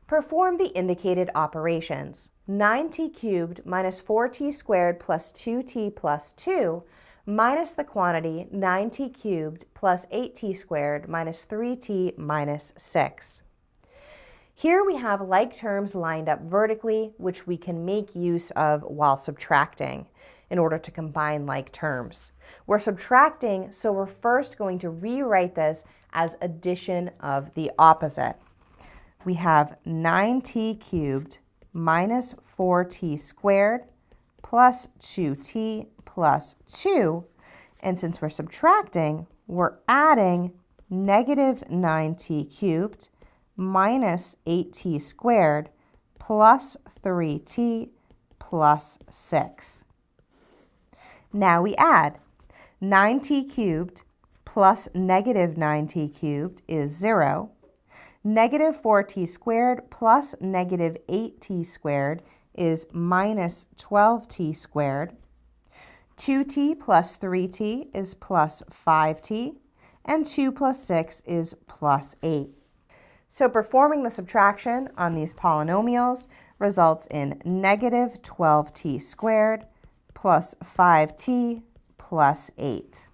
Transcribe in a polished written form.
Perform the indicated operations. 9t cubed minus 4t squared plus 2t plus 2 minus the quantity 9t cubed plus 8t squared minus 3t minus 6. Here we have like terms lined up vertically, which we can make use of while subtracting in order to combine like terms. We're subtracting, so we're first going to rewrite this as addition of the opposite. We have 9t cubed minus 4t squared plus 2t plus 2. And since we're subtracting, we're adding negative 9t cubed minus 8t squared plus 3t plus 6. Now we add 9t cubed plus negative 9t cubed is 0. Negative 4t squared plus negative 8t squared is minus 12t squared. 2t plus 3t is plus 5t, and 2 plus 6 is plus 8. So performing the subtraction on these polynomials results in negative 12t squared plus 5t plus 8.